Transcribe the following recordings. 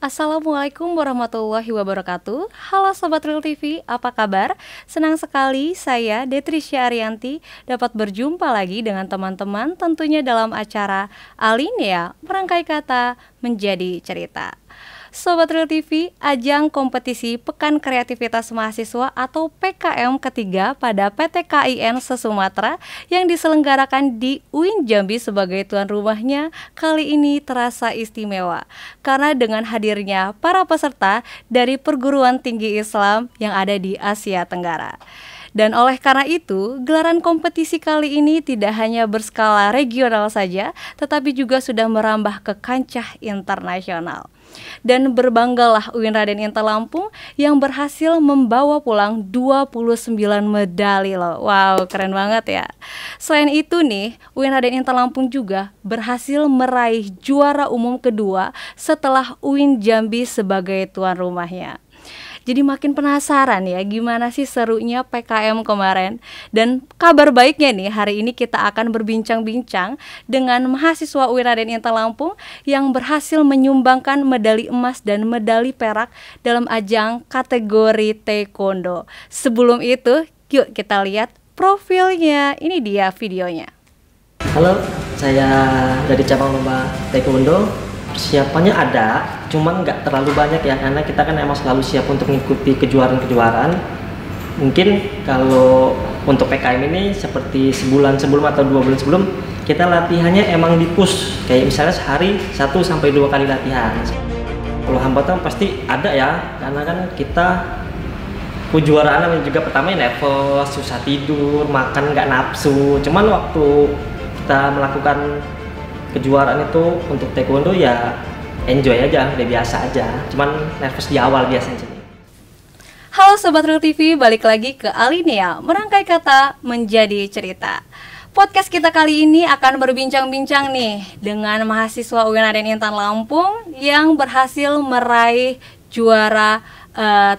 Assalamualaikum warahmatullahi wabarakatuh. Halo Sobat Real TV, apa kabar? Senang sekali saya Detrisya Arianti dapat berjumpa lagi dengan teman-teman tentunya dalam acara Alinea Merangkai Kata Menjadi Cerita. Sobat Real TV, ajang kompetisi Pekan Kreativitas Mahasiswa atau PKM ketiga pada PT KIN se-Sumatera yang diselenggarakan di UIN Jambi sebagai tuan rumahnya kali ini terasa istimewa karena dengan hadirnya para peserta dari perguruan tinggi Islam yang ada di Asia Tenggara. Dan oleh karena itu, gelaran kompetisi kali ini tidak hanya berskala regional saja, tetapi juga sudah merambah ke kancah internasional. Dan berbanggalah UIN Raden Intel Lampung yang berhasil membawa pulang 29 medali loh. Wow, keren banget ya. Selain itu nih, UIN Raden Intel Lampung juga berhasil meraih juara umum kedua setelah UIN Jambi sebagai tuan rumahnya. Jadi makin penasaran ya gimana sih serunya PKM kemarin. Dan kabar baiknya nih, hari ini kita akan berbincang-bincang dengan mahasiswa UIN Raden Intel Lampung yang berhasil menyumbangkan medali emas dan medali perak dalam ajang kategori taekwondo. Sebelum itu, yuk kita lihat profilnya. Ini dia videonya. Halo, saya dari cabang lomba taekwondo. Persiapannya ada, cuman nggak terlalu banyak ya, karena kita kan emang selalu siap untuk mengikuti kejuaraan-kejuaraan. Mungkin kalau untuk PKM ini seperti sebulan sebelum atau 2 bulan sebelum, kita latihannya emang di-push, kayak misalnya sehari 1-2 kali latihan. Kalau hambatan pasti ada ya, karena kan kita kejuaraan juga pertama nervous, susah tidur, makan nggak nafsu. Cuman waktu kita melakukan kejuaraan itu untuk taekwondo ya enjoy aja, udah biasa aja, cuman nervous di awal biasanya. Halo Sobat Real TV, balik lagi ke Alinea Merangkai Kata Menjadi Cerita. Podcast kita kali ini akan berbincang-bincang nih dengan mahasiswa UIN Raden Intel Lampung yang berhasil meraih juara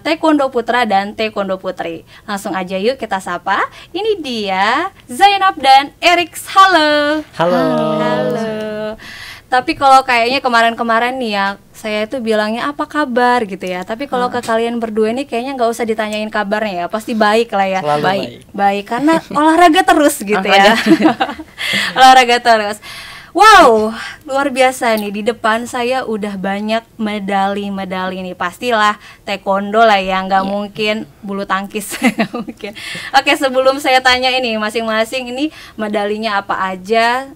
taekwondo putra dan taekwondo putri. Langsung aja yuk kita sapa. Ini dia Zainab dan Erik. Halo. Halo. Halo. Tapi kalau kayaknya kemarin-kemarin nih ya, saya itu bilangnya apa kabar gitu ya. Tapi kalau ke kalian berdua nih kayaknya nggak usah ditanyain kabarnya ya, pasti baik lah ya. Selalu baik karena olahraga terus gitu ya. Olahraga terus. Wow, luar biasa nih, di depan saya udah banyak medali-medali nih. Pastilah taekwondo lah ya, nggak mungkin bulu tangkis. Nggak mungkin. Oke, sebelum saya tanya ini masing-masing ini medalinya apa aja,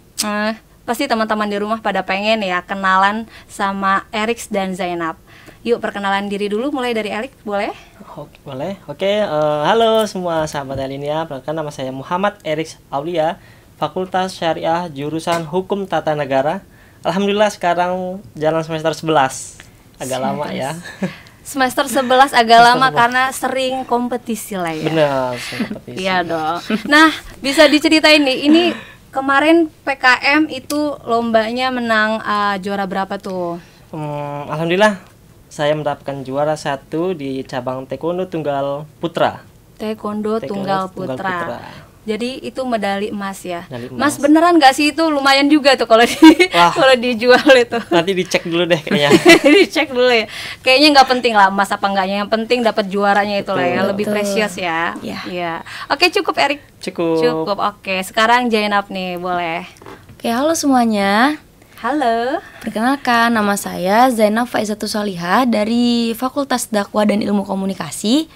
pasti teman-teman di rumah pada pengen ya kenalan sama Erik dan Zainab. Yuk perkenalan diri dulu, mulai dari Erik, boleh? Boleh. Oke, halo semua sahabat Alinea. Perkenalkan, nama saya Muhammad Erik Aulia, Fakultas Syariah Jurusan Hukum Tata Negara. Alhamdulillah sekarang jalan semester 11. Agak lama ya. Semester 11 agak lama karena sering kompetisi lah ya. Benar, kompetisi. Iya dong. Nah, bisa diceritain nih, ini kemarin PKM itu lombanya menang juara berapa tuh? Alhamdulillah saya mendapatkan juara 1 di cabang taekwondo tunggal putra. Taekwondo tunggal putra. Jadi itu medali emas ya. Mas, Emas. beneran nggak sih itu lumayan juga tuh kalau kalau dijual itu. Nanti dicek dulu deh kayaknya. Dicek dulu ya. Kayaknya nggak penting lah emas apa enggaknya, yang penting dapat juaranya itu lah ya, lebih precious ya. Iya. Oke, cukup Erik. Cukup. Oke, sekarang Zainab nih, boleh. Oke, halo semuanya. Halo. Perkenalkan, nama saya Zainab Faizatul Salihah dari Fakultas Dakwah dan Ilmu Komunikasi,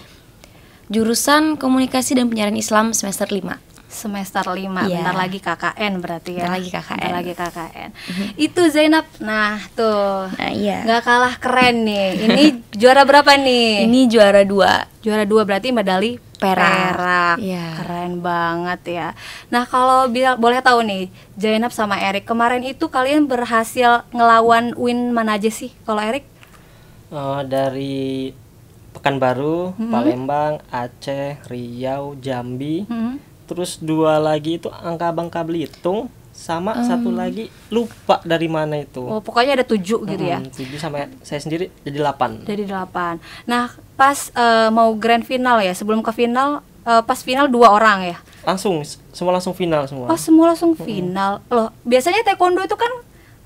jurusan Komunikasi dan Penyiaran Islam semester 5. Semester 5, Iya. bentar lagi KKN berarti ya. Bentar lagi KKN. Itu Zainab, nah tuh, Nah, iya. nggak kalah keren nih. Ini juara berapa nih? Ini juara 2. Juara 2 berarti medali perak. Iya. Keren banget ya. Nah, kalau boleh tahu nih, Zainab sama Erik, kemarin itu kalian berhasil ngelawan UIN mana aja sih? Kalau Erik? Dari Pekanbaru, Palembang, Aceh, Riau, Jambi. Terus 2 lagi itu Bangka Belitung, sama 1 lagi lupa dari mana itu. Oh, pokoknya ada 7 gitu ya. 7 sampai saya sendiri jadi 8. Jadi 8. Nah, pas mau grand final ya, sebelum ke final, pas final 2 orang ya. Semua langsung final semua. Oh, semua langsung final. Loh, biasanya taekwondo itu kan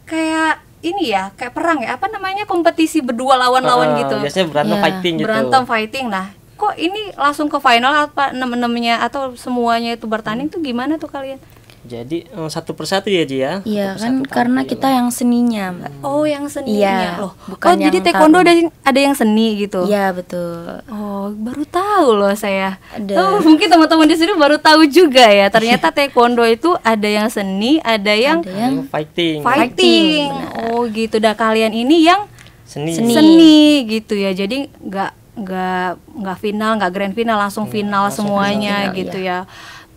kayak ini ya kayak perang ya, apa namanya, kompetisi berdua lawan-lawan gitu. Biasanya berantem Ya, fighting gitu. Berantem fighting. Nah, kok ini langsung ke final apa enam-enamnya atau semuanya itu bertanding tuh gimana tuh kalian? Jadi satu persatu ya Ji ya. Iya Satu kan, persatu karena tampil. kita yang seninya, Mbak. Oh, yang seninya. Iya, Loh. bukan Oh, jadi yang taekwondo tarung. ada yang seni gitu. Iya betul. Oh, baru tahu loh saya. Ada. Oh, mungkin teman-teman di sini baru tahu juga ya. Ternyata taekwondo itu ada yang seni, ada yang Ada yang fighting. fighting. benar. Oh, gitu. Dah kalian ini yang Seni. seni gitu ya. Jadi nggak final, nggak grand final, langsung final langsung semuanya final, gitu ya.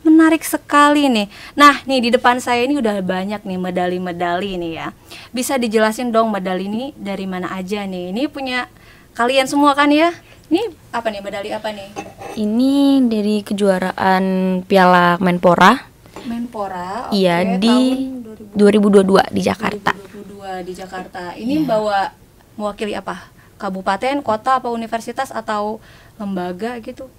Menarik sekali nih. Nah, nih di depan saya ini udah banyak nih medali-medali nih ya. Bisa dijelasin dong medali ini dari mana aja nih? Ini punya kalian semua kan ya? Ini apa nih, medali apa nih? Ini dari kejuaraan Piala Menpora. Menpora. Iya, oke, di tahun 2022 di Jakarta. 2022 di Jakarta. Ini bawa mewakili apa? Kabupaten, kota, apa universitas atau lembaga gitu?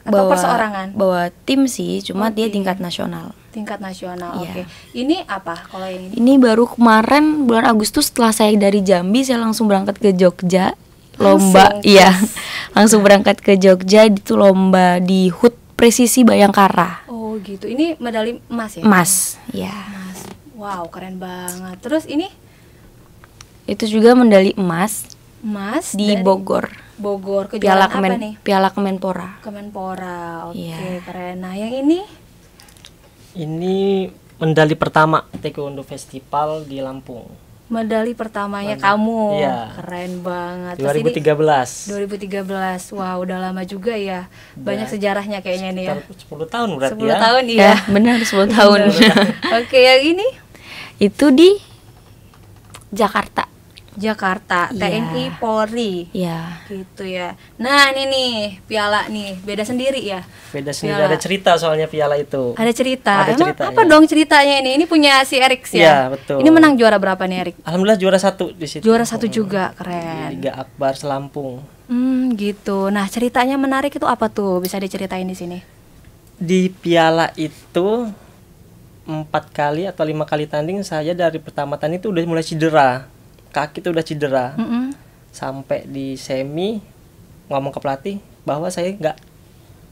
Atau perseorangan? Bawa tim sih, cuma dia Oke. tingkat nasional. Tingkat nasional. Iya. Oke. Ini apa kalau yang ini? Ini baru kemarin bulan Agustus, setelah saya dari Jambi, saya langsung berangkat ke Jogja lomba. Langsung, Iya, langsung berangkat ke Jogja, itu lomba di HUT Presisi Bayangkara. Oh, gitu. Ini medali emas ya? Emas, ya. Emas. Wow, keren banget. Terus ini Itu juga medali emas emas di dari Bogor. Bogor. Piala Kejuaraan apa nih? Piala Kemenpora. Kemenpora. Oke, Iya. keren. Nah, yang ini Ini medali pertama Taekwondo Festival di Lampung. medali pertamanya kamu. Iya. Keren banget. Terus ini 2013. 2013. Wah, udah lama juga ya. Banyak sejarahnya kayaknya nih ya. Sekitar 10 tahun berarti 10 ya. tahun Ya, iya. benar 10 tahun. Oke, yang ini Itu di Jakarta. Jakarta, Iya. TNI Polri. Ya. Gitu ya. Nah, ini nih piala nih, beda sendiri ya. Beda sendiri, Piala. ada cerita soalnya piala itu. Ada cerita. Ada Emang ceritanya. apa dong ceritanya ini? Ini punya si Erik ya? Iya, betul. Ini menang juara berapa nih Erik? Alhamdulillah juara 1 di situ. Juara 1 juga, Di keren. Liga Akbar Selampung. Gitu. Nah, ceritanya menarik itu apa tuh? Bisa diceritain di sini. Di piala itu 4 kali atau 5 kali tanding, saya dari pertama tanding itu udah mulai cedera. Kaki tuh udah cedera. Mm-mm. Sampai di semi ngomong ke pelatih bahwa saya nggak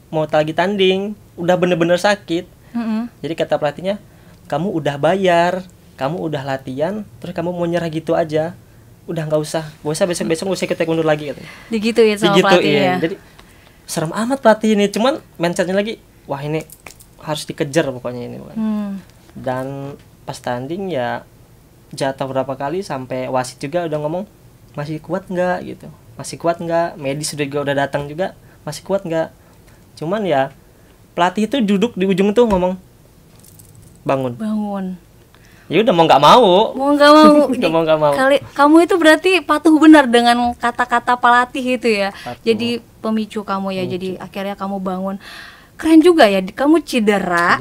mau lagi tanding, udah bener-bener sakit. Mm-mm. Jadi kata pelatihnya, kamu udah bayar, kamu udah latihan, terus kamu mau nyerah gitu aja, udah nggak usah besok-besok nggak usah ikut taekwondo lagi gitu. Digituin sama pelatih ya. Jadi serem amat pelatih ini, cuman mindsetnya lagi, wah ini harus dikejar pokoknya ini. Dan pas tanding ya jatuh berapa kali, sampai wasit juga udah ngomong masih kuat nggak gitu, masih kuat nggak, medis juga udah datang juga, masih kuat nggak. Cuman ya pelatih itu duduk di ujung tuh ngomong bangun. Ya udah mau nggak mau. Mau nggak mau. Udah mau nggak mau. Kamu itu berarti patuh benar dengan kata-kata pelatih itu ya. Patuh. Jadi pemicu kamu ya. Jadi akhirnya kamu bangun. Keren juga ya. Kamu cedera.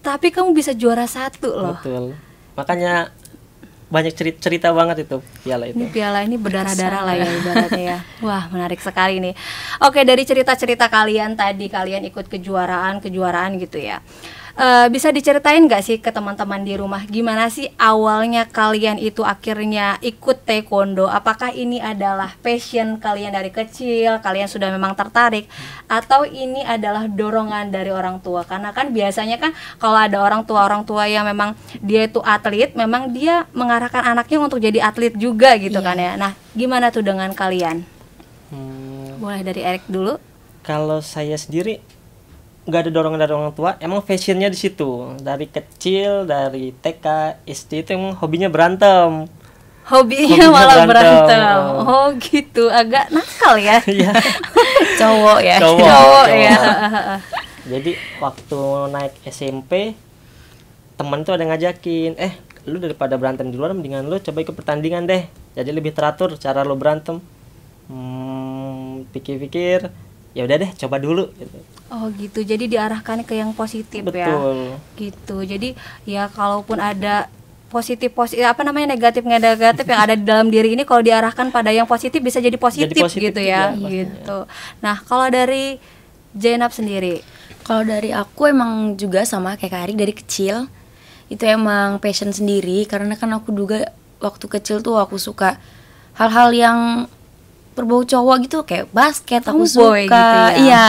Tapi kamu bisa juara 1 loh. Betul. Makanya banyak cerita banget itu piala itu. Ini piala ini berdarah-darah lah ya ibaratnya ya. Wah, menarik sekali nih. Oke, dari cerita-cerita kalian tadi, kalian ikut kejuaraan gitu ya. Bisa diceritain nggak sih ke teman-teman di rumah gimana sih awalnya kalian itu akhirnya ikut taekwondo? Apakah ini adalah passion kalian dari kecil, kalian sudah memang tertarik, atau ini adalah dorongan dari orang tua? Karena kan biasanya kan kalau ada orang tua yang memang dia itu atlet, memang dia mengarahkan anaknya untuk jadi atlet juga gitu kan ya. Nah, gimana tuh dengan kalian? Boleh dari Erik dulu. Kalau saya sendiri nggak ada dorongan dari orang tua, emang fashionnya di situ. Dari kecil, dari TK, SD itu emang hobinya berantem. Hobinya malah berantem. Oh gitu, agak nakal ya. Iya. Cowok ya. Cowok ya. Jadi waktu naik SMP, temen tuh ada ngajakin, lu daripada berantem di luar, mendingan lu coba ikut pertandingan deh. Jadi lebih teratur cara lu berantem. Pikir-pikir, ya udah deh coba dulu gitu. Oh gitu, jadi diarahkan ke yang positif. Betul. Ya gitu. Jadi ya kalaupun ada positif apa namanya negatif yang ada di dalam diri ini, kalau diarahkan pada yang positif bisa jadi positif gitu ya juga, gitu. Nah, kalau dari Zainab sendiri, Kalau dari aku emang juga sama kayak Kak Arik, dari kecil itu emang passion sendiri, karena kan aku juga waktu kecil tuh aku suka hal-hal yang berbau cowok gitu, kayak basket aku Tomboy suka. gitu ya. Iya,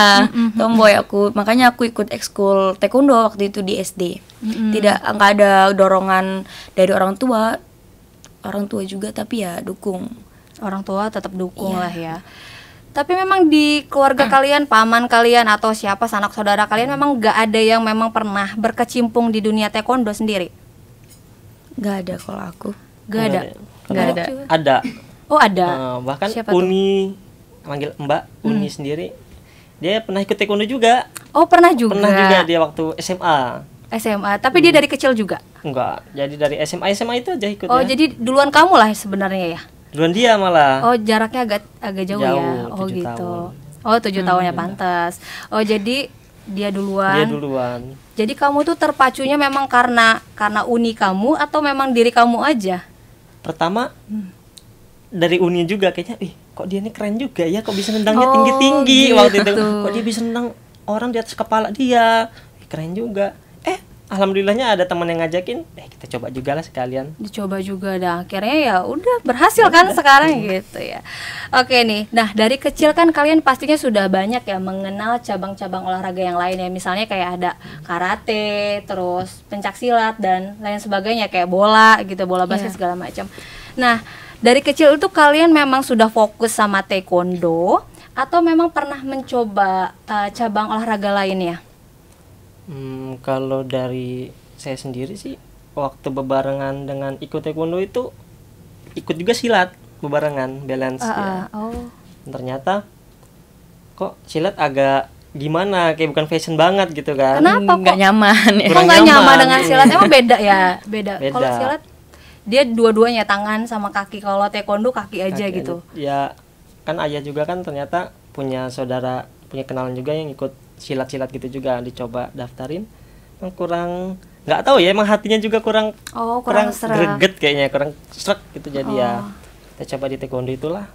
tomboy aku. Makanya aku ikut ekskul taekwondo waktu itu di SD. Nggak ada dorongan dari orang tua. Orang tua juga tapi ya dukung. Orang tua tetap dukung lah ya. Tapi memang di keluarga kalian, paman kalian atau siapa sanak saudara kalian memang nggak ada yang memang pernah berkecimpung di dunia taekwondo sendiri? Nggak ada kalau aku. Nggak ada. Nggak ada. Ada. Oh ada. Bahkan Siapa tuh? Uni, manggil Mbak Uni sendiri, dia pernah ikut taekwondo juga. Oh pernah juga. Pernah juga dia waktu SMA. SMA. Tapi dia dari kecil juga. Enggak, jadi dari SMA itu aja ikut Oh ya. jadi duluan kamu lah sebenarnya ya? Duluan dia malah. Oh jaraknya agak jauh, ya. Jauh, Oh 7 gitu. tahun. Oh 7 tahunnya pantas. Oh jadi dia duluan. Dia duluan. Jadi kamu tuh terpacunya memang karena uni kamu atau memang diri kamu aja? Pertama dari Uni juga kayaknya, kok dia ini keren juga ya, kok bisa nendangnya Oh, tinggi-tinggi waktu itu. gitu. Kok dia bisa nendang orang di atas kepala dia. Keren juga. Alhamdulillahnya ada teman yang ngajakin, kita coba juga lah sekalian. Dicoba juga dah, akhirnya ya udah berhasil kan sekarang gitu ya. Oke nih, nah dari kecil kan kalian pastinya sudah banyak ya mengenal cabang-cabang olahraga yang lain ya, misalnya kayak ada karate, terus pencaksilat dan lain sebagainya, kayak bola gitu, bola basket segala macam. Nah dari kecil itu kalian memang sudah fokus sama taekwondo atau memang pernah mencoba cabang olahraga lainnya? Kalau dari saya sendiri sih, waktu bebarengan dengan ikut taekwondo itu ikut juga silat bebarengan, balance ya. Ternyata kok silat agak gimana, kayak bukan fashion banget gitu kan. Kenapa Nggak nyaman ya. Kok nggak nyaman dengan silat? Emang beda ya? Beda. Kalau silat dia dua-duanya tangan sama kaki, kalau taekwondo kaki aja gitu. Ya kan ayah juga kan ternyata punya saudara, punya kenalan juga yang ikut silat-silat gitu juga, dicoba daftarin. Kurang, nggak tahu ya, emang hatinya juga kurang greget kayaknya, kurang srek gitu. Jadi ya kita coba di taekwondo itulah.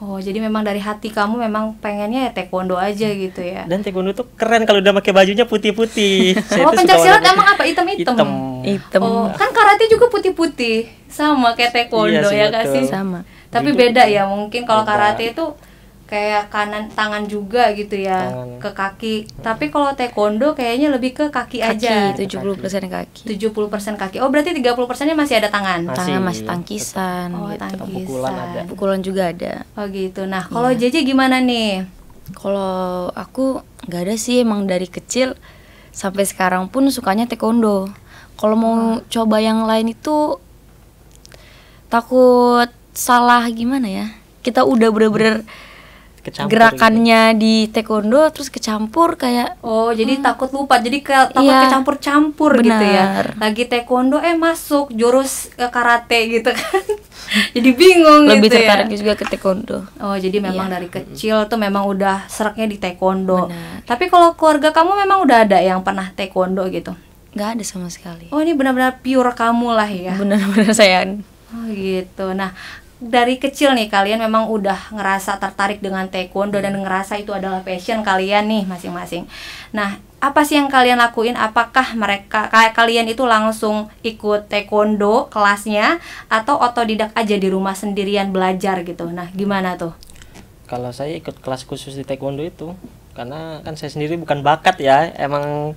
Oh jadi memang dari hati kamu memang pengennya ya taekwondo aja gitu ya. Dan taekwondo tuh keren kalau udah pakai bajunya putih-putih. Oh pencaksilat emang apa, hitam-hitam? Hitam. Oh kan karate juga putih-putih sama kayak taekwondo Iya sih, ya nggak sih? Sama. Tapi beda ya, mungkin kalau karate itu kayak kanan tangan juga gitu ya, ke kaki. Tapi kalau taekwondo kayaknya lebih ke kaki aja. 70% kaki. 70% kaki. Oh berarti 30%-nya masih ada tangan. Tangan masih tangkisan Oh gitu. tangkisan. Pukulan juga ada. Oh gitu. Nah kalau JJ gimana nih? Kalau aku nggak ada sih, emang dari kecil sampai sekarang pun sukanya taekwondo. Kalau mau coba yang lain itu takut salah gimana ya. Kita udah bener-bener gerakannya di taekwondo terus kecampur kayak jadi takut lupa, jadi takut kecampur-campur gitu ya. Lagi taekwondo masuk jurus karate gitu kan. Jadi bingung lebih gitu tertarik ya. juga ke taekwondo. Oh jadi memang dari kecil tuh memang udah seraknya di taekwondo. Tapi kalau keluarga kamu memang udah ada yang pernah taekwondo gitu? Nggak ada sama sekali. Oh ini benar-benar pure kamu lah ya. Benar-benar saya. Oh gitu. Nah dari kecil nih kalian memang udah ngerasa tertarik dengan taekwondo dan ngerasa itu adalah passion kalian nih masing-masing. Nah, apa sih yang kalian lakuin? Apakah kalian itu langsung ikut taekwondo kelasnya atau otodidak aja di rumah sendirian belajar gitu? Nah, gimana tuh? Kalau saya ikut kelas khusus di taekwondo itu karena kan saya sendiri bukan bakat ya, emang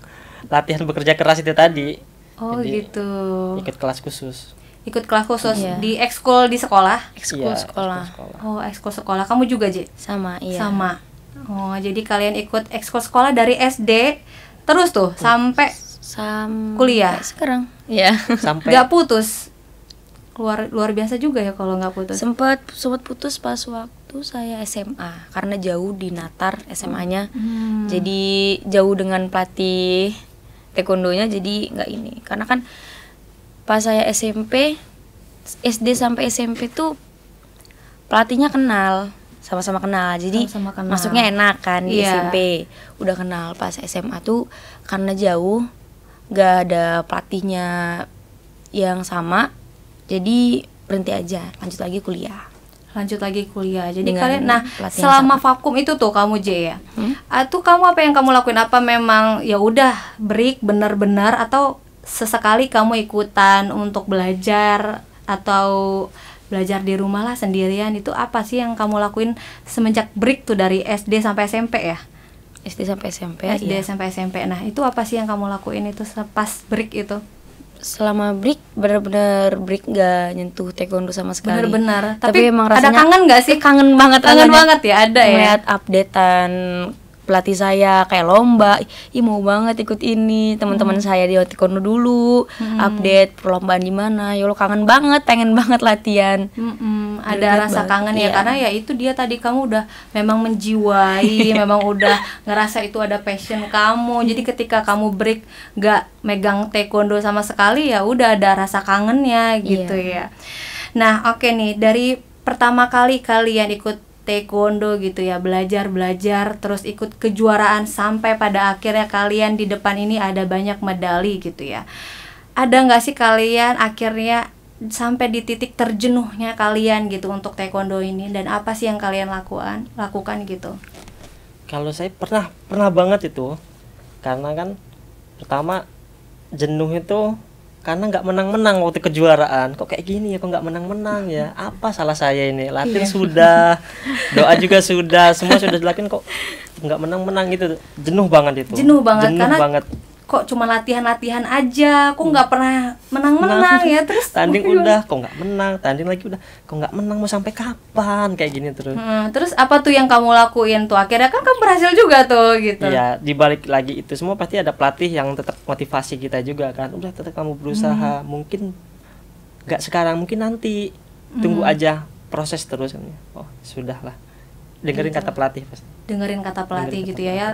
latihan bekerja keras itu tadi. Oh jadi, gitu. Ikut kelas khusus. Ikut kelas khusus di ekskul di sekolah? Ekskul sekolah. Oh, ekskul sekolah. Kamu juga, J? Sama, iya. Sama. Oh, jadi kalian ikut ekskul sekolah dari SD terus tuh sampai kuliah sekarang. Iya. Sampai nggak putus. Luar biasa juga ya kalau nggak putus. Sempat putus pas waktu saya SMA karena jauh di Natar SMA-nya. Jadi jauh dengan pelatih taekwondonya, jadi nggak ini. Karena kan pas saya SMP, SD sampai SMP tuh pelatihnya kenal, sama-sama kenal. Jadi masuknya enak kan di SMP. Udah kenal. Pas SMA tuh karena jauh, gak ada pelatihnya yang sama, jadi berhenti aja, lanjut lagi kuliah. Jadi kalian, selama vakum itu tuh kamu J ya, itu kamu apa yang kamu lakuin? Apa memang ya udah break benar-benar atau sesekali kamu ikutan untuk belajar atau belajar di rumah lah sendirian, itu apa sih yang kamu lakuin semenjak break tuh dari SD sampai SMP ya? SD sampai SMP. SD sampai SMP. Nah, itu apa sih yang kamu lakuin itu pas break itu? Selama break benar-benar break nggak nyentuh taekwondo sama sekali. Benar-benar. Tapi emang ada rasanya kangen nggak sih? Kangen banget. Kangen banget ya, ada ya. Melihat updatean pelatih saya kayak lomba, ih mau banget ikut ini. Teman-teman saya di taekwondo dulu, update perlombaan di mana. Ya lo kangen banget, pengen banget latihan. Ada Greget rasa banget, kangen ya, iya. karena ya itu dia tadi kamu udah memang menjiwai, memang udah ngerasa itu ada passion kamu. Jadi ketika kamu break gak megang taekwondo sama sekali, ya udah ada rasa kangennya gitu ya. Nah, oke nih, dari pertama kali kalian ikut taekwondo gitu ya, belajar terus ikut kejuaraan sampai pada akhirnya kalian di depan ini ada banyak medali gitu ya. Ada nggak sih kalian akhirnya sampai di titik terjenuhnya kalian gitu untuk taekwondo ini, dan apa sih yang kalian lakukan gitu? Kalau saya pernah banget itu, karena kan pertama jenuh itu karena nggak menang-menang waktu kejuaraan. Kok kayak gini ya, kok nggak menang-menang ya, apa salah saya ini, latihan sudah, doa juga sudah, semua sudah dilakukan, kok nggak menang-menang gitu. Jenuh banget itu, Jenuh banget karena banget. Kok cuma latihan-latihan aja, kok nggak pernah menang-menang ya, terus tanding udah kok nggak menang, tanding lagi udah kok nggak menang, mau sampai kapan kayak gini terus. Terus apa tuh yang kamu lakuin tuh? Akhirnya kan kamu berhasil juga tuh gitu. Iya, dibalik lagi itu semua pasti ada pelatih yang tetap motivasi kita juga kan. Udah tetap kamu berusaha, mungkin nggak sekarang, mungkin nanti, tunggu aja, proses terus. Oh sudahlah, dengerin Gitu. kata pelatih pasti. Dengerin kata pelatih Dengerin gitu kata ya.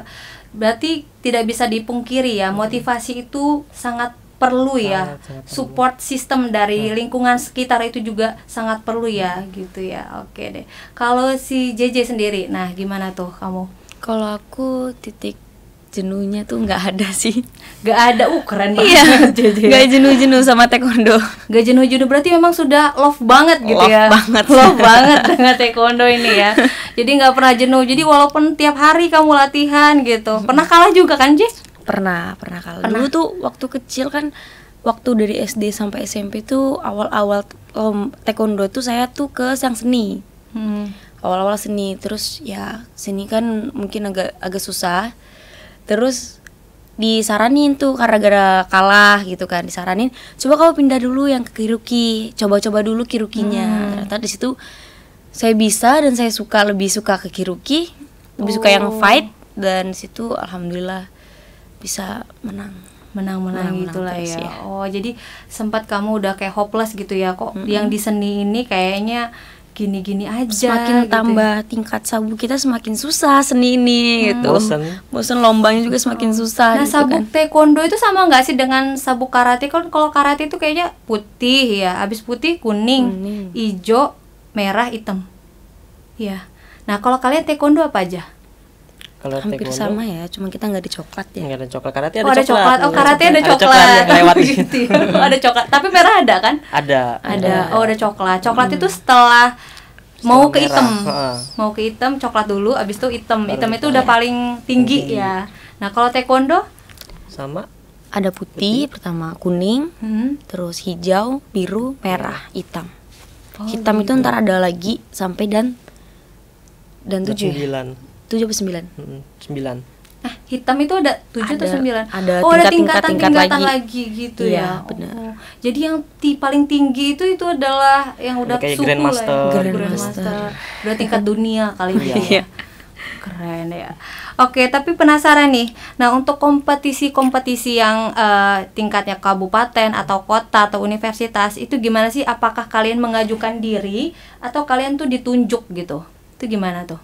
Berarti tidak bisa dipungkiri ya, motivasi itu sangat perlu ya. Sangat perlu. Support system dari lingkungan sekitar itu juga sangat perlu ya gitu ya. Oke deh. Kalau si JJ sendiri, nah gimana tuh kamu? Kalau aku titik jenuhnya tuh nggak ada sih. Gak ada, keren Iya, banget JJ. nggak jenuh-jenuh sama taekwondo. Gak jenuh-jenuh, berarti memang sudah love banget gitu Love ya. banget. Love banget dengan taekwondo ini ya. Jadi nggak pernah jenuh. Jadi walaupun tiap hari kamu latihan gitu. Pernah kalah juga kan, Jess? Pernah kalah. Dulu tuh waktu kecil kan, waktu dari SD sampai SMP tuh awal-awal taekwondo tuh saya tuh ke sang seni. Awal-awal seni, terus ya seni kan mungkin agak susah. Terus disaranin tuh karena gara kalah gitu kan, disaranin coba kamu pindah dulu yang ke kiruki, coba-coba dulu kirukinya. Ternyata di situ saya bisa dan saya lebih suka ke kiruki, lebih suka yang fight, dan di situ alhamdulillah bisa menang Gitulah terus, ya. ya. Oh, jadi sempat kamu udah kayak hopeless gitu ya, kok yang di seni ini kayaknya gini-gini aja. Semakin gitu tambah tingkat sabu kita semakin susah seni ini gitu. Bosen lombanya juga semakin susah. Nah, gitu sabuk kan. taekwondo itu sama nggak sih dengan sabuk karate? Kan kalau karate itu kayaknya putih ya, habis putih kuning, hijau, merah, hitam. Ya. Nah, kalau kalian taekwondo apa aja? Kalau Hampir taekwondo, sama ya, cuma kita nggak ada coklat ya. nggak ada coklat, karate Oh, ada coklat. Oh, karate ada coklat. coklat yang lewat Gitu ya. Oh, ada coklat. Tapi merah ada kan? ada. Oh, ada coklat. Coklat itu setelah mau ke merah. hitam. Heeh. Mau ke hitam, coklat dulu, abis itu hitam. Baru Hitam itu hitam. udah paling tinggi Tinggi. ya. Nah, kalau taekwondo? Sama Ada putih, pertama kuning, Hmm. terus hijau, biru, merah, hitam. Oh, Hitam itu ntar ada lagi sampai dan 7 ya? 9. 7 apa 9? 9. Hitam itu ada 7 atau Ada- 9? ada Oh, ada tingkat-tingkat lagi gitu Iya, ya. benar. Oh. Jadi yang paling tinggi itu adalah yang udah Kayak suhu Grandmaster. lah ya. Grandmaster. Udah tingkat dunia kali ya. Iya. Keren ya. Oke, tapi penasaran nih. Nah, untuk kompetisi-kompetisi yang tingkatnya kabupaten atau kota atau universitas itu gimana sih? Apakah kalian mengajukan diri atau kalian tuh ditunjuk gitu? Itu gimana tuh?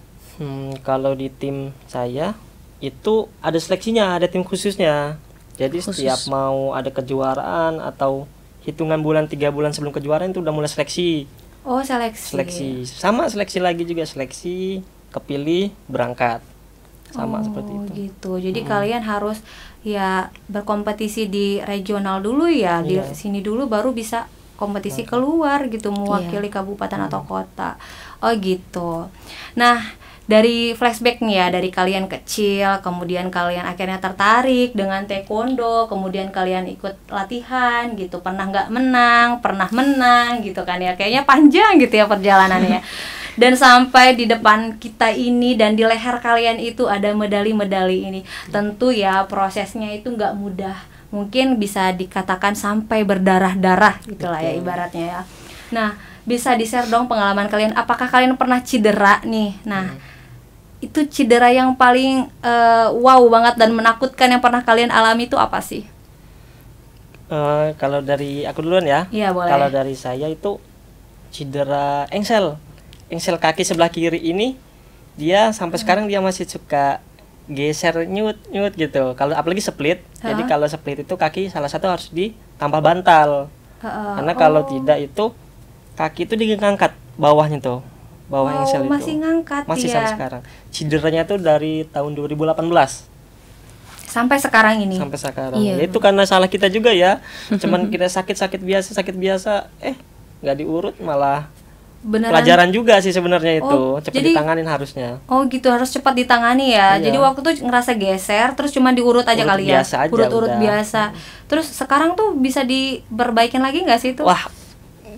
Kalau di tim saya itu ada seleksinya, ada tim khususnya. Jadi setiap mau ada kejuaraan atau hitungan bulan 3 bulan sebelum kejuaraan itu udah mulai seleksi. Oh, seleksi. Sama seleksi lagi juga, seleksi, kepilih, berangkat. Sama seperti itu. Gitu. Jadi kalian harus ya berkompetisi di regional dulu ya, di Iya. sini dulu baru bisa kompetisi keluar gitu mewakili kabupaten atau kota. Oh gitu. Nah, dari flashback nih ya, dari kalian kecil, kemudian kalian akhirnya tertarik dengan taekwondo, kemudian kalian ikut latihan gitu, pernah nggak menang, pernah menang gitu kan ya, kayaknya panjang gitu ya perjalanannya. Dan sampai di depan kita ini dan di leher kalian itu ada medali-medali ini. Tentu ya prosesnya itu nggak mudah, mungkin bisa dikatakan sampai berdarah-darah gitulah ya ibaratnya ya. Nah, bisa di-share dong pengalaman kalian, apakah kalian pernah cedera nih? Nah, itu cedera yang paling wow banget dan menakutkan yang pernah kalian alami itu apa sih? Kalau dari aku duluan ya. Iya, boleh. Kalau dari saya itu cedera engsel kaki sebelah kiri ini, dia sampai sekarang dia masih suka geser nyut gitu. Kalau apalagi split, jadi kalau split itu kaki salah satu harus ditampal bantal. Karena kalau tidak itu kaki itu diangkat bawahnya tuh, bawah engsel itu. Masih ngangkat masih ya. sampai sekarang. Cederanya tuh dari tahun 2018 sampai sekarang ini. sampai sekarang. Iya. Ya itu karena salah kita juga ya. Cuman kita sakit biasa, nggak diurut, malah Beneran. pelajaran juga sih sebenarnya itu. Cepat jadi- ditanganin harusnya. Oh gitu, harus cepat ditangani ya. Iya. Jadi waktu tuh ngerasa geser, terus cuma diurut aja Urut kali ya. biasa aja, Urut-urut udah. biasa. Terus sekarang tuh bisa diperbaikin lagi nggak sih itu? Wah,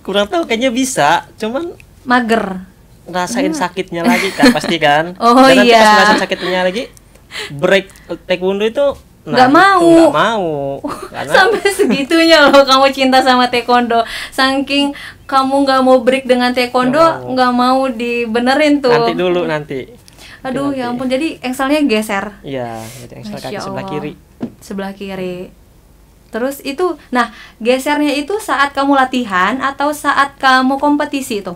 kurang tahu, kayaknya bisa. Cuman Mager. ngerasain sakitnya lagi kan pasti kan. Oh, Dan nanti iya. pas ngerasain sakitnya lagi, break taekwondo itu Nggak itu mau. nggak mau. Karena Sampai segitunya loh kamu cinta sama taekwondo. Saking kamu nggak mau break dengan taekwondo, nggak mau dibenerin tuh. nanti dulu nanti. Aduh ya ampun, jadi engselnya geser. Iya, jadi engsel kaki Masya sebelah Allah. kiri. Sebelah kiri. Terus itu, nah gesernya itu saat kamu latihan atau saat kamu kompetisi itu?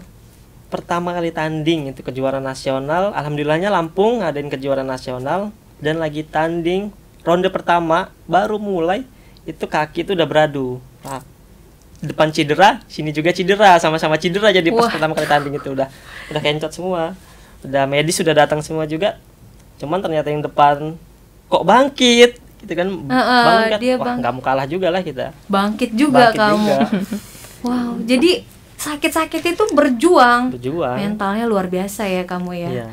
Pertama kali tanding itu kejuaraan nasional, alhamdulillahnya Lampung ngadain kejuaraan nasional, dan lagi tanding ronde pertama baru mulai itu kaki itu udah beradu. Nah, depan cedera, sini juga cedera, sama-sama cedera, jadi pas Wah. pertama kali tanding itu udah kencot semua. Udah medis sudah datang semua juga. Cuman ternyata yang depan kok bangkit gitu kan. Bangkit. dia Wah, nggak mau kalah juga lah kita. Bangkit juga Bangkit kamu. juga. Wow, jadi sakit-sakit itu berjuang. Berjuang. Mentalnya luar biasa ya kamu ya. Iya.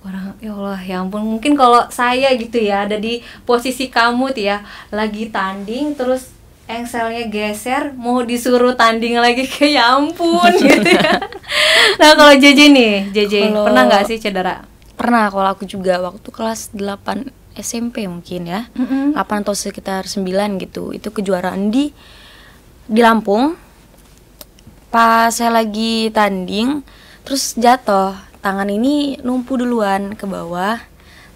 Orang, ya Allah, ya ampun, mungkin kalau saya gitu ya ada di posisi kamu tuh ya, lagi tanding terus engselnya geser, mau disuruh tanding lagi, kayak ya ampun gitu ya. Nah kalau JJ nih, JJ Kalau- pernah nggak sih cedera? Pernah, kalau aku juga waktu kelas 8 SMP mungkin ya. 8 atau sekitar 9 gitu. Itu kejuaraan di Lampung. Pas saya lagi tanding, terus jatuh. Tangan ini numpu duluan ke bawah.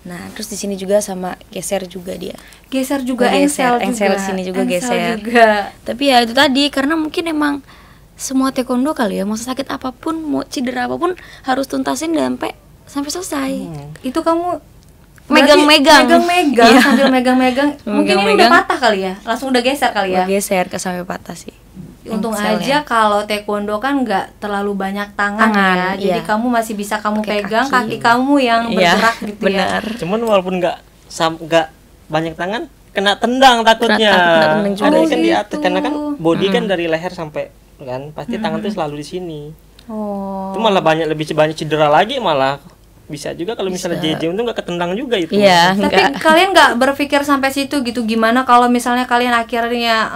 Nah, terus di sini juga sama geser juga dia. Geser juga Geser, engsel sini juga Engsel geser. juga. Tapi ya itu tadi, karena mungkin emang semua taekwondo kali ya, mau sakit apapun, mau cedera apapun harus tuntasin sampai selesai. Itu kamu Megang-megang. megang-megang Iya. sambil megang-megang. Mungkin ini udah Megang-megang. patah kali ya, langsung udah geser kali ya. Geser ke sampai patah sih. Untung Engselnya. aja kalau taekwondo kan nggak terlalu banyak tangan, Tangan, ya. Jadi iya. kamu masih bisa kamu Pakai pegang kaki kaki. kamu yang Iya, bergerak gitu benar. ya. Cuman walaupun nggak banyak tangan, kena tendang takutnya. Kena tendang juga. Ada Oh, kan di atas, gitu. karena kan body kan dari leher sampai kan, pasti tangan tuh selalu di sini. Oh. Itu malah lebih banyak cedera lagi malah. Bisa juga kalau misalnya JJ untung nggak ketendang juga itu. Iya, Tapi enggak. kalian nggak berpikir sampai situ gitu, gimana kalau misalnya kalian akhirnya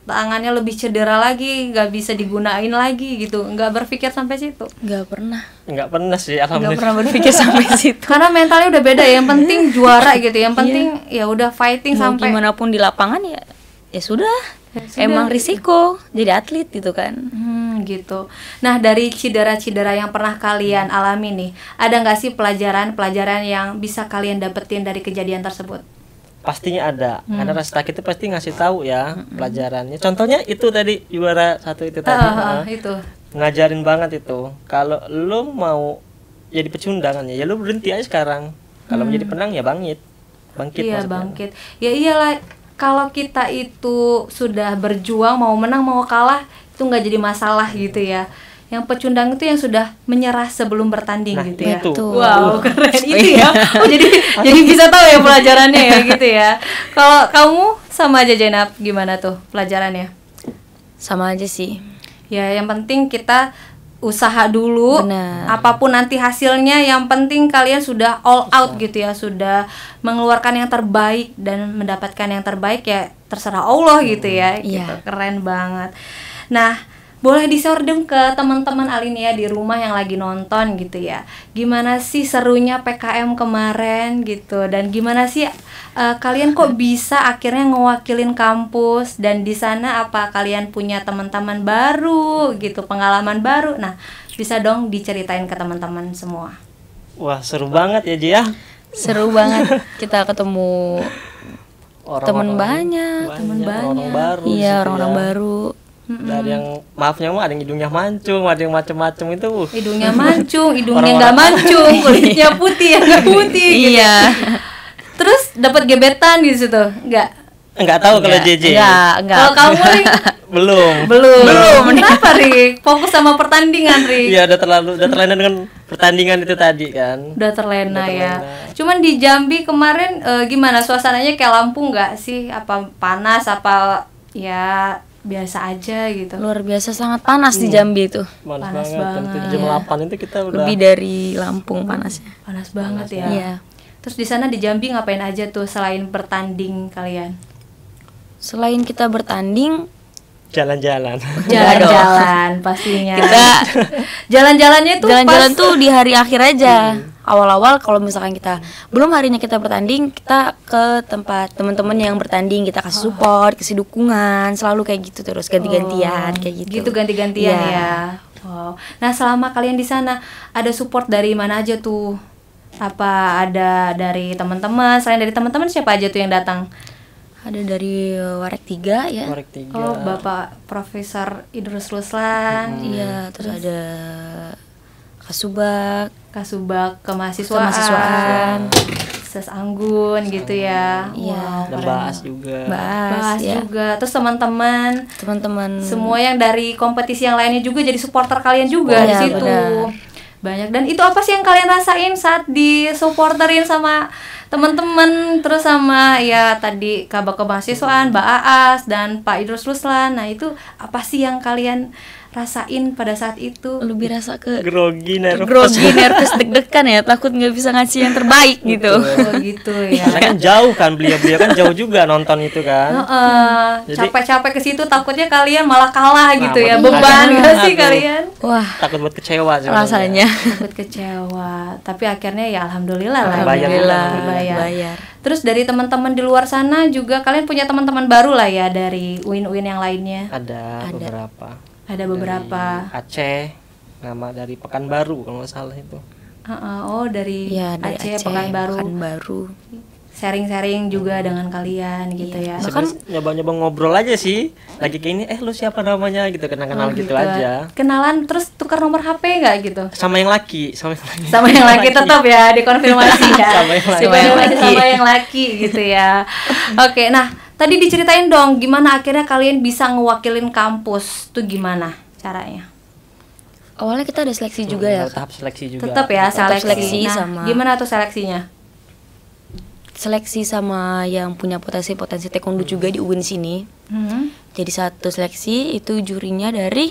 tangannya lebih cedera lagi, nggak bisa digunain lagi gitu, nggak berpikir sampai situ? Nggak pernah. Nggak pernah sih, Nggak alhamdulillah. pernah berpikir sampai situ. Karena mentalnya udah beda ya, yang penting juara gitu, yang penting ya udah fighting Mau sampai. gimana pun di lapangan ya sudah. sudah. Emang risiko jadi atlet gitu kan. Gitu. Nah, dari cedera-cedera yang pernah kalian alami nih, ada nggak sih pelajaran-pelajaran yang bisa kalian dapetin dari kejadian tersebut? Pastinya ada. Karena rasa sakit itu pasti ngasih tahu ya pelajarannya. Contohnya itu tadi juara satu itu tadi. Itu. Ngajarin banget itu. Kalau lo mau jadi pecundang ya lo berhenti aja sekarang. Kalau menjadi penang ya bangkit Iya, maksudnya. bangkit. Ya iyalah, kalau kita itu sudah berjuang, mau menang mau kalah, itu nggak jadi masalah gitu ya. Yang pecundang itu yang sudah menyerah sebelum bertanding Nah, gitu ya. itu. Wow, keren itu ya. Oh, jadi bisa tahu ya pelajarannya ya gitu ya. Kalau kamu sama aja Jenab, gimana tuh pelajarannya? Sama aja sih. Ya, yang penting kita usaha dulu. Benar. Apapun nanti hasilnya, yang penting kalian sudah all out gitu ya, sudah mengeluarkan yang terbaik dan mendapatkan yang terbaik, ya terserah Allah gitu ya. Gitu. Iya. Keren banget. Nah, boleh di-share dong ke teman-teman Alin ya di rumah yang lagi nonton gitu ya. Gimana sih serunya PKM kemarin gitu, dan gimana sih kalian kok bisa akhirnya ngewakilin kampus, dan di sana apa kalian punya teman-teman baru gitu, pengalaman baru. Nah, bisa dong diceritain ke teman-teman semua. Wah, seru banget ya Ji ya. Seru banget kita ketemu teman banyak, orang baru. Iya, orang-orang baru. Dari yang maafnya mah ada yang hidungnya mancung, ada yang macem-macem itu. Hidungnya mancung, hidungnya nggak mancung, kulitnya putih, yang nggak putih gitu. Iya. Terus dapat gebetan di situ? Enggak tahu kalau JJ. Enggak. Kalau kamu Rik? Belum. Kenapa Rik? Fokus sama pertandingan Rik. Iya, udah terlena dengan pertandingan itu tadi kan. Udah terlena ya. Cuman di Jambi kemarin gimana suasananya, kayak Lampung nggak sih? Apa panas, apa ya biasa aja gitu? Luar biasa, sangat panas di Jambi itu. Panas banget. Tentu jam 8 itu kita udah Lebih dari Lampung panasnya. Panas banget ya. Iya. Terus di sana di Jambi ngapain aja tuh selain bertanding kalian? Selain kita bertanding, jalan-jalan. Jalan-jalan pastinya. kita Jalan-jalannya tuh jalan-jalan tuh di hari akhir aja. Awal-awal kalau misalkan kita belum harinya kita bertanding, kita ke tempat teman-teman yang bertanding, kita kasih support, kasih dukungan, selalu kayak gitu terus ganti-gantian kayak gitu. Gitu ganti-gantian Iya. ya. Wow. Nah, selama kalian di sana ada support dari mana aja tuh? Apa ada dari teman-teman? Selain dari teman-teman siapa aja tuh yang datang? Ada dari Warek 3 ya. Korek 3. Oh, Bapak Profesor Idrus Ruslan. Iya, terus ada Kasubag, Kasubag kemahasiswaan. Ses Anggun gitu ya. Iya. Dan Baas juga. Bahas ya. juga. Terus teman-teman Teman-teman semua yang dari kompetisi yang lainnya juga jadi supporter kalian juga Oh, di iya, situ. benar. Banyak. Dan itu apa sih yang kalian rasain saat disupporterin sama teman-teman, terus sama ya tadi Kabak Kemahasiswaan, Mbak Aas dan Pak Idrus Ruslan. Nah, itu apa sih yang kalian rasain pada saat itu? lebih rasa ke Grogi, nervous. grogi, nervous, deg-degan ya, takut nggak bisa ngasih yang terbaik gitu. Oh gitu ya. Karena kan jauh kan, beliau kan jauh juga nonton itu kan. Heeh, capek-capek ke situ takutnya kalian malah kalah gitu ya. bener. Beban nggak sih Aduh. kalian? Wah, Takut buat kecewa sebenarnya. rasanya. Takut kecewa. Tapi akhirnya ya alhamdulillah lah. Alhamdulillah dibayar. bayar. Terus dari teman-teman di luar sana juga kalian punya teman-teman baru lah ya dari UIN-UIN yang lainnya. Ada beberapa. Ada beberapa. Dari Aceh, nama dari Pekanbaru kalau nggak salah itu. Oh, dari Iya, dari Aceh, Aceh, Pekanbaru. Sharing-sharing juga dengan kalian gitu ya. Bahkan nyoba-nyoba ngobrol aja sih. Lagi kayak ini, lu siapa namanya gitu, kenal-kenal gitu aja. Kenalan terus tukar nomor HP nggak gitu? Sama yang laki, sama yang laki. Sama yang laki tetap ya, dikonfirmasi ya. Sama yang laki. Dikonfirmasi sama yang laki gitu ya. Oke, nah tadi diceritain dong gimana akhirnya kalian bisa ngewakilin kampus tuh, gimana caranya? Awalnya kita ada seleksi juga ya. Tahap seleksi juga. Tetap ya Tetap seleksi. seleksi Nah, sama- gimana tuh seleksinya? Seleksi sama yang punya potensi taekwondo juga di UIN sini. Jadi satu seleksi itu jurinya dari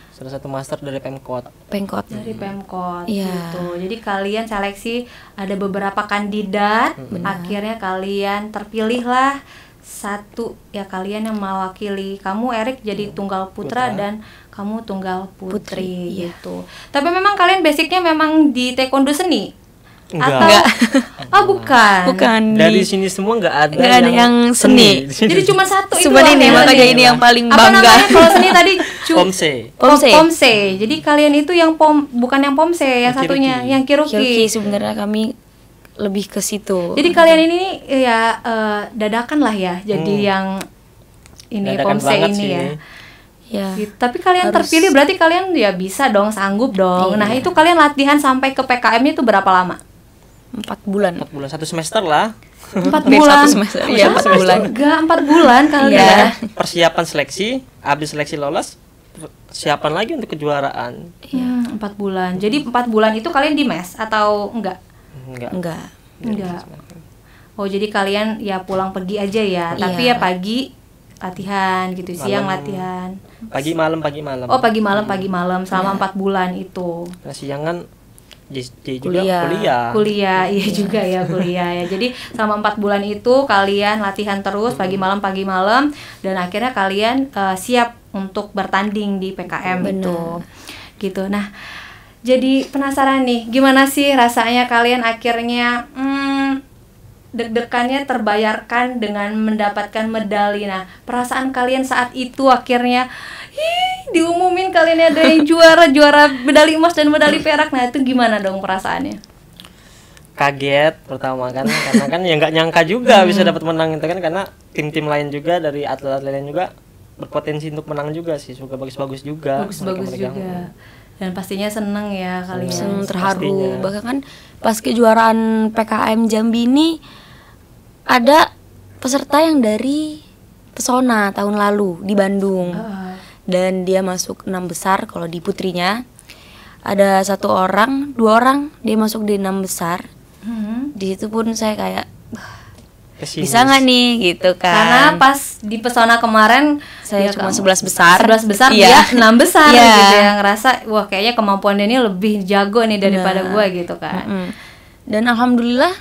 Salah satu master dari Pemkot. Pengkot. Dari Pemkot Iya. gitu. Jadi kalian seleksi ada beberapa kandidat, akhirnya kalian terpilihlah satu ya, kalian yang mewakili. Kamu Erik jadi tunggal putra dan kamu tunggal putri Putri, iya. gitu. Tapi memang kalian basicnya memang di taekwondo seni? Enggak. Atau oh bukan. Bukan Dari di sini semua nggak ada, nggak ada yang seni. Jadi cuma satu itu. Cuman doang ini yang makanya seni. ini yang paling Apa bangga. namanya kalau seni tadi? Pomse. Pomse. Pomse. Jadi kalian itu yang bukan yang pomse, yang Kiruki. satunya yang kiruki. Kyoki sebenarnya kami lebih ke situ. Jadi kalian ini ya dadakan lah ya. Jadi yang ini Dadakan pomse banget ini sih ya. ini. Ya. Gitu. Tapi kalian Harus. terpilih berarti kalian ya bisa dong, sanggup dong. Iya. Nah, itu kalian latihan sampai ke PKM-nya itu berapa lama? 4 bulan. 4 bulan, 1 semester lah. 4 Satu bulan. semester. Iya, 4 bulan. Enggak, 4 bulan kalian. Iya. Persiapan seleksi, habis seleksi lolos, persiapan lagi untuk kejuaraan. 4 bulan. Jadi 4 bulan itu kalian di mes atau enggak? Enggak. Enggak. Enggak. Oh, jadi kalian ya pulang pergi aja ya. Tapi Iya. ya pagi latihan gitu, siang Malam. latihan. Pagi malam. Oh, pagi malam selama 4 bulan itu. Nah, siang kan juga kuliah. Kuliah, iya juga ya kuliah ya. Jadi selama 4 bulan itu kalian latihan terus pagi malam dan akhirnya kalian siap untuk bertanding di PKM itu. Gitu. Nah, jadi penasaran nih, gimana sih rasanya kalian akhirnya deg-degannya terbayarkan dengan mendapatkan medali. Nah, perasaan kalian saat itu akhirnya diumumin kalian ada yang juara medali emas dan medali perak. Nah, itu gimana dong perasaannya? Kaget pertama kan, karena kan ya nggak nyangka juga bisa dapat menang itu kan, karena tim-tim lain juga dari atlet-atlet lain juga berpotensi untuk menang juga sih, juga bagus-bagus juga. Bagus-bagus juga. Dan pastinya seneng ya kalian. Seneng, terharu. Pastinya. Bahkan kan pas kejuaraan PKM Jambi ini ada peserta yang dari Pesona tahun lalu di Bandung. Dan dia masuk 6 besar kalau di putrinya. Ada 1 orang, 2 orang dia masuk di 6 besar. Di situ pun saya kayak Pesimis. bisa nggak nih gitu kan. Karena pas di Pesona kemarin saya ya cuma kamu- 11 besar. 11 besar Iya. dia 6 besar Iya. gitu ya, ngerasa wah kayaknya kemampuan dia ini lebih jago nih daripada gue gitu kan. Dan alhamdulillah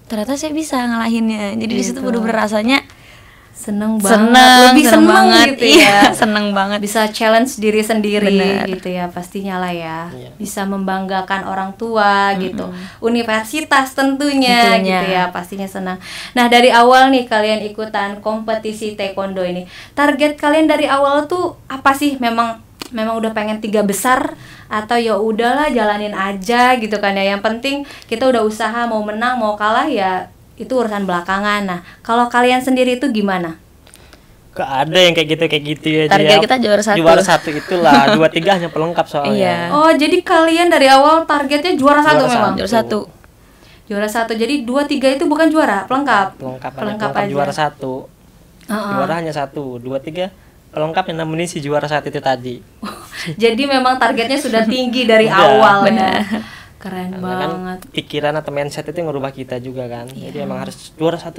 ternyata saya bisa ngalahinnya. Jadi di situ bener-bener rasanya Seneng banget, seneng, lebih seneng banget gitu iya, ya. seneng banget. Bisa challenge diri sendiri Bener. gitu ya, pastinya lah ya. Iya. Bisa membanggakan orang tua gitu. Universitas tentunya gitu ya, pastinya senang. Nah, dari awal nih kalian ikutan kompetisi taekwondo ini. Target kalian dari awal tuh apa sih? Memang udah pengen 3 besar atau ya udahlah jalanin aja gitu kan ya. Yang penting kita udah usaha, mau menang mau kalah ya itu urusan belakangan. Nah, kalau kalian sendiri itu gimana? Gak ada yang kayak gitu ya. Target kita juara 1. Juara 1 itulah, 2, 3 hanya pelengkap soalnya. Iya. Oh, jadi kalian dari awal targetnya juara 1 memang? Juara 1. Juara 1, jadi 2, 3 itu bukan juara, pelengkap Pelengkap aja. juara 1. Juara hanya 1, 2, 3 pelengkap yang nemenin si juara 1 itu tadi. Jadi memang targetnya sudah tinggi dari Udah, awal benar. ya. Keren Karena kan banget. pikiran atau mindset itu yang ngerubah kita juga kan. Jadi emang harus juara satu.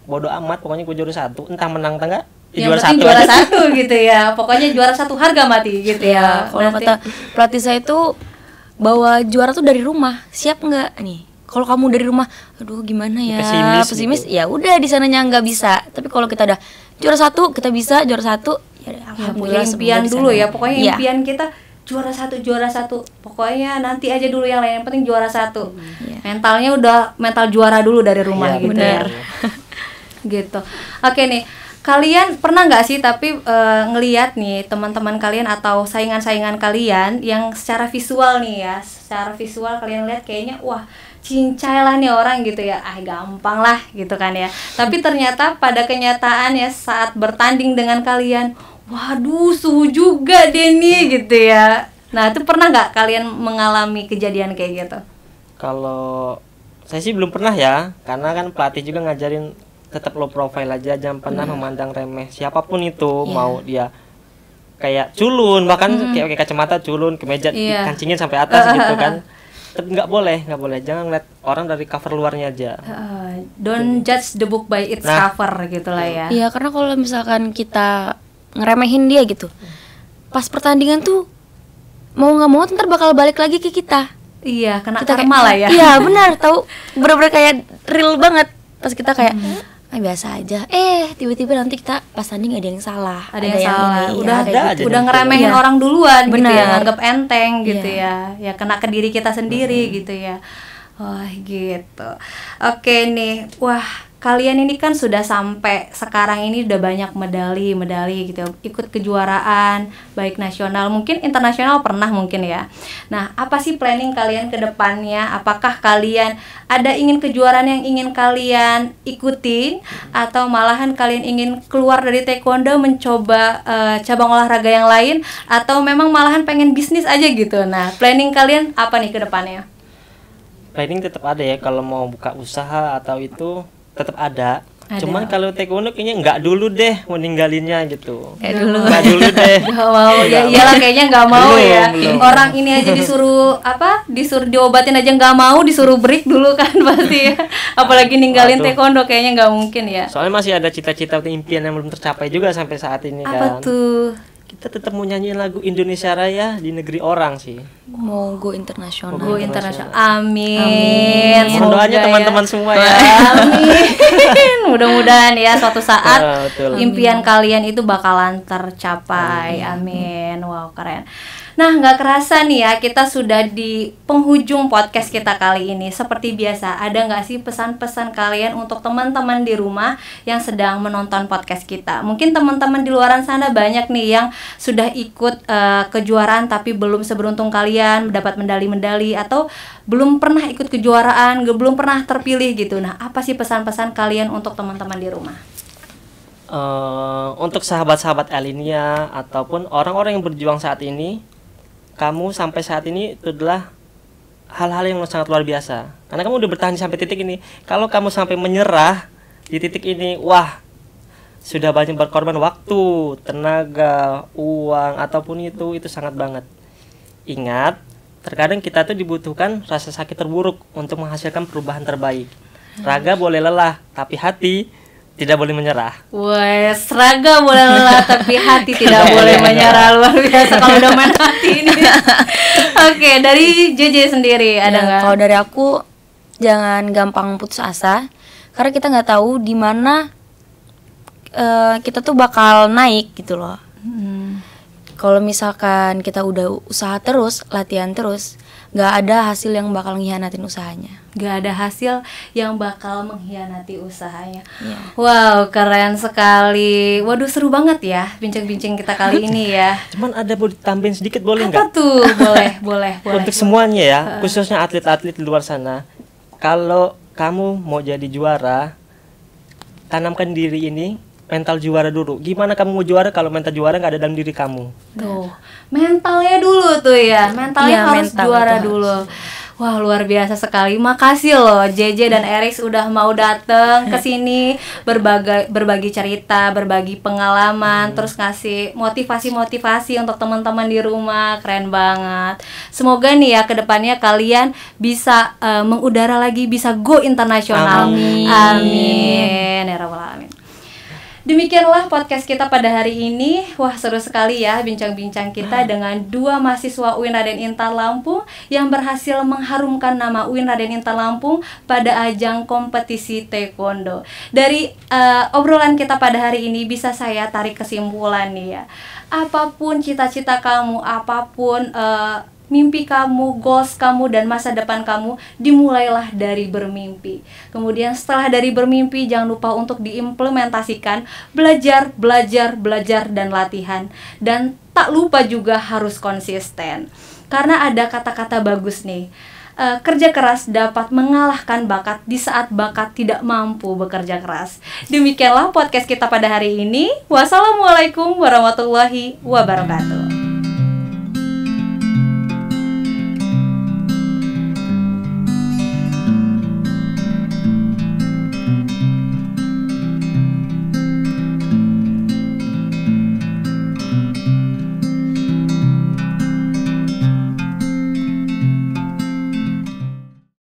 Bodoh amat, pokoknya gue juara 1. Entah menang entah enggak, Yang juara penting 1 juara aja. 1 gitu ya. Pokoknya juara 1 harga mati gitu ya. Kalau Nanti- kata pelatih saya itu bawa juara tuh dari rumah. Siap nggak nih? Kalau kamu dari rumah, aduh gimana ya? Pesimis Ya udah di sananya nggak bisa. Tapi kalau kita udah juara 1, kita bisa juara 1. Ya udah, Ya, alhamdulillah pokoknya semoga impian di dulu sana. ya. Pokoknya Iya. impian kita juara 1. Pokoknya nanti aja dulu yang lain. Yang penting juara 1. Iya. Mentalnya udah mental juara dulu dari rumah Iya, gitu bener. ya. Gitu. Oke nih. Kalian pernah nggak sih tapi ngelihat nih teman-teman kalian atau saingan-saingan kalian yang secara visual nih ya, secara visual kalian lihat kayaknya wah cincai lah nih orang gitu ya, gampang lah gitu kan ya. Tapi ternyata pada kenyataan ya saat bertanding dengan kalian, waduh suhu juga deh nih gitu ya. Nah itu pernah nggak kalian mengalami kejadian kayak gitu? Kalau saya sih belum pernah ya, karena kan pelatih juga ngajarin tetap low profile aja, jangan pernah memandang remeh siapapun itu, mau dia kayak culun, bahkan kayak pakai kacamata culun, kemeja Iya. dikancingin sampai atas gitu kan. Tapi nggak boleh, jangan ngeliat orang dari cover luarnya aja. Don't judge the book by its Nah. cover gitulah ya. Iya, karena kalau misalkan kita ngeremehin dia gitu, pas pertandingan tuh mau nggak mau ntar bakal balik lagi ke kita. Iya, kena Kita karma lah ya. Iya benar, tahu bener-bener kayak real banget. Pas kita kayak biasa aja. Tiba-tiba nanti kita pas tanding ada yang salah. Ada yang salah. ini, Udah kayak ada gitu. aja. udah yang ngeremehin Iya. orang duluan gitu ya, Benar. nganggap enteng gitu Iya. ya. Ya kena ke diri kita sendiri gitu ya. Wah, gitu. Oke nih. Wah, kalian ini kan sudah sampai sekarang ini udah banyak medali gitu. Ikut kejuaraan baik nasional, mungkin internasional pernah mungkin ya. Nah, apa sih planning kalian ke depannya? Apakah kalian ada ingin kejuaraan yang ingin kalian ikutin atau malahan kalian ingin keluar dari taekwondo mencoba cabang olahraga yang lain atau memang malahan pengen bisnis aja gitu. Nah, planning kalian apa nih ke depannya? Planning tetap ada ya, kalau mau buka usaha atau itu tetap ada. Ada. Cuman kalau taekwondo kayaknya nggak dulu deh mau ninggalinnya gitu. Nggak dulu deh. Nggak mau ya, iyalah kayaknya nggak mau Belum, ya. belum. Orang ini aja disuruh disuruh diobatin aja nggak mau, disuruh break dulu kan pasti ya. Apalagi ninggalin Waduh. taekwondo kayaknya nggak mungkin ya. Soalnya masih ada cita-cita atau impian yang belum tercapai juga sampai saat ini Apa kan. tuh? Kita tetap mau nyanyiin lagu Indonesia Raya di negeri orang sih. Mau go internasional. Go internasional. Amin. Mohon doanya Semoga teman-teman semua ya. Amin. Mudah-mudahan ya suatu saat Betul. impian kalian itu bakalan tercapai. Amin. Wow, keren. Nah, nggak kerasa nih ya, kita sudah di penghujung podcast kita kali ini. Seperti biasa, ada nggak sih pesan-pesan kalian untuk teman-teman di rumah yang sedang menonton podcast kita? Mungkin teman-teman di luaran sana banyak nih yang sudah ikut kejuaraan tapi belum seberuntung kalian mendapat medali-medali, atau belum pernah ikut kejuaraan, belum pernah terpilih gitu. Nah, apa sih pesan-pesan kalian untuk teman-teman di rumah? Untuk sahabat-sahabat Alinia ataupun orang-orang yang berjuang saat ini, kamu sampai saat ini itu adalah hal-hal yang sangat luar biasa. Karena kamu udah bertahan sampai titik ini. Kalau kamu sampai menyerah di titik ini, wah, sudah banyak berkorban waktu, tenaga, uang, ataupun itu sangat banget. Ingat, terkadang kita tuh dibutuhkan rasa sakit terburuk untuk menghasilkan perubahan terbaik. Raga boleh lelah, tapi hati tidak boleh menyerah. Wes, raga boleh lelah tapi hati tidak boleh menyerah. Luar biasa kalau udah main hati ini. Oke, dari JJ sendiri ada nggak? Kalau dari aku, jangan gampang putus asa, karena kita nggak tahu di mana kita tuh bakal naik gitu loh. Kalau misalkan kita udah usaha terus, latihan terus, nggak ada hasil yang bakal ngianatin usahanya. Gak ada hasil yang bakal mengkhianati usahanya. Iya. Wow, keren sekali. Waduh, seru banget ya bincang-bincang kita kali ini ya. Cuman ada mau ditambahin sedikit boleh Apa nggak? tuh? Boleh. Untuk semuanya ya, khususnya atlet-atlet di luar sana. Kalau kamu mau jadi juara, tanamkan diri ini mental juara dulu. Gimana kamu mau juara kalau mental juara nggak ada dalam diri kamu? Tuh, mentalnya dulu tuh ya. Mentalnya Iya, harus mental juara itu dulu. Wah, luar biasa sekali. Makasih loh JJ dan Erik udah mau dateng ke sini berbagi cerita, berbagi pengalaman, terus ngasih motivasi-motivasi untuk teman-teman di rumah. Keren banget. Semoga nih ya kedepannya kalian bisa mengudara lagi, bisa go internasional. Amin. Amin. Ya rabbal alamin. Demikianlah podcast kita pada hari ini. Wah, seru sekali ya bincang-bincang kita dengan dua mahasiswa UIN Raden Intan Lampung yang berhasil mengharumkan nama UIN Raden Intan Lampung pada ajang kompetisi taekwondo. Dari obrolan kita pada hari ini bisa saya tarik kesimpulan nih ya. Apapun cita-cita kamu, apapun mimpi kamu, goals kamu, dan masa depan kamu, dimulailah dari bermimpi. Kemudian setelah dari bermimpi, jangan lupa untuk diimplementasikan, belajar, dan latihan. Dan tak lupa juga harus konsisten. Karena ada kata-kata bagus nih, kerja keras dapat mengalahkan bakat di saat bakat tidak mampu bekerja keras. Demikianlah podcast kita pada hari ini. Wassalamualaikum warahmatullahi wabarakatuh.